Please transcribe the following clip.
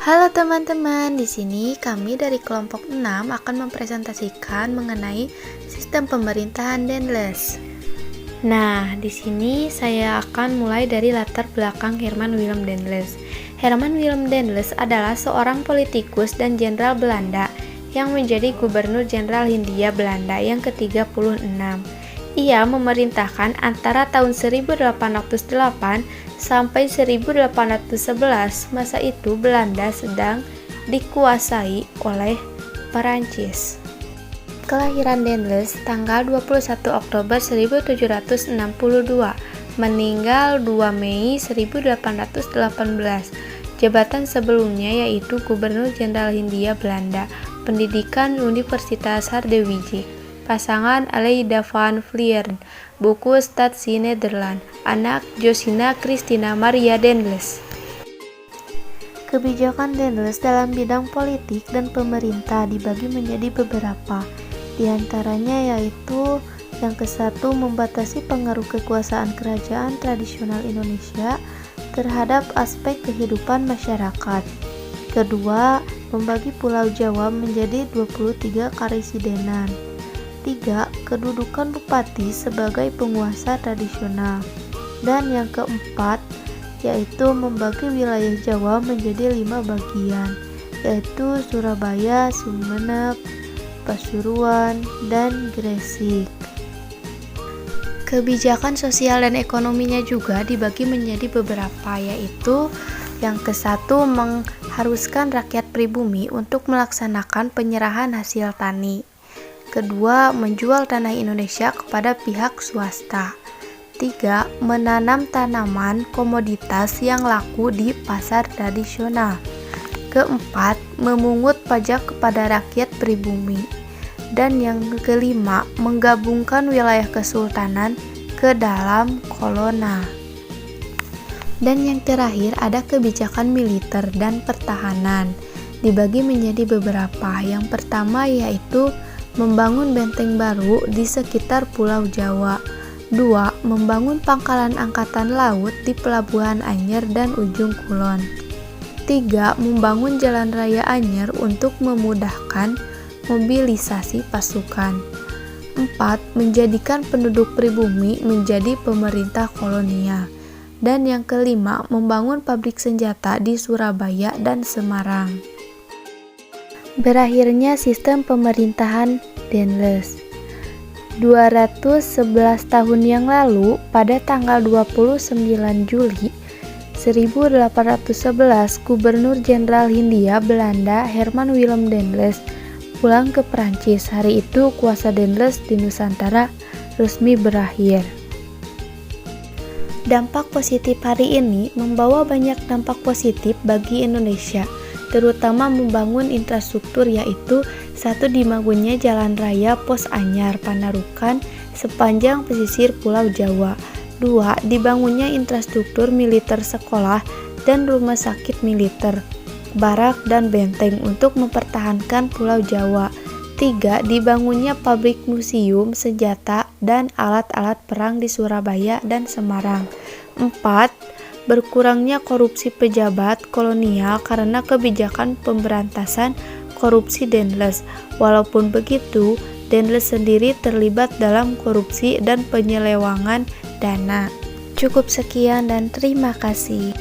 Halo teman-teman, di sini kami dari kelompok 6 akan mempresentasikan mengenai sistem pemerintahan Daendels. Nah, di sini saya akan mulai dari latar belakang Herman Willem Daendels. Herman Willem Daendels adalah seorang politikus dan jenderal Belanda yang menjadi gubernur jenderal Hindia Belanda yang ke-36. Ia memerintahkan antara tahun 1808 sampai 1811. Masa itu Belanda sedang dikuasai oleh Perancis. Kelahiran Daendels tanggal 21 Oktober 1762, meninggal 2 Mei 1818. Jabatan sebelumnya yaitu Gubernur Jenderal Hindia Belanda. Pendidikan Universitas Harderwijk. Pasangan Aleida van Vlieren. Buku Stadsi Nederland. Anak Josina Christina Maria Daendels. Kebijakan Daendels dalam bidang politik dan pemerintah dibagi menjadi beberapa. Di antaranya yaitu yang ke-1, membatasi pengaruh kekuasaan kerajaan tradisional Indonesia terhadap aspek kehidupan masyarakat. Kedua, membagi Pulau Jawa menjadi 23 karesidenan. 3. Kedudukan bupati sebagai penguasa tradisional. Dan yang keempat, yaitu membagi wilayah Jawa menjadi 5 bagian, yaitu Surabaya, Sumeneb, Pasuruan, dan Gresik. Kebijakan sosial dan ekonominya juga dibagi menjadi beberapa, yaitu yang ke-1, mengharuskan rakyat pribumi untuk melaksanakan penyerahan hasil tani. Kedua, menjual tanah Indonesia kepada pihak swasta. 3. Menanam tanaman komoditas yang laku di pasar tradisional. Keempat, memungut pajak kepada rakyat pribumi. Dan yang kelima, menggabungkan wilayah kesultanan ke dalam kolona. Dan yang terakhir ada kebijakan militer dan pertahanan. Dibagi menjadi beberapa. Yang pertama yaitu membangun benteng baru di sekitar Pulau Jawa. 2. Membangun pangkalan angkatan laut di Pelabuhan Anyer dan Ujung Kulon. 3. Membangun jalan raya Anyer untuk memudahkan mobilisasi pasukan. 4. Menjadikan penduduk pribumi menjadi pemerintah kolonial. Dan yang kelima, membangun pabrik senjata di Surabaya dan Semarang. Berakhirnya sistem pemerintahan Daendels. 211 tahun yang lalu, pada tanggal 29 Juli 1811, Gubernur Jenderal Hindia Belanda Herman Willem Daendels pulang ke Prancis. Hari itu kuasa Daendels di Nusantara resmi berakhir. Dampak positif hari ini membawa banyak dampak positif bagi Indonesia, terutama membangun infrastruktur, yaitu 1. Dibangunnya jalan raya Pos Anyar Panarukan sepanjang pesisir Pulau Jawa. 2. Dibangunnya infrastruktur militer sekolah dan rumah sakit militer, barak dan benteng untuk mempertahankan Pulau Jawa. 3. Dibangunnya pabrik museum senjata dan alat-alat perang di Surabaya dan Semarang. 4. Berkurangnya korupsi pejabat kolonial karena kebijakan pemberantasan korupsi Daendels. Walaupun begitu, Daendels sendiri terlibat dalam korupsi dan penyelewangan dana. Cukup sekian dan terima kasih.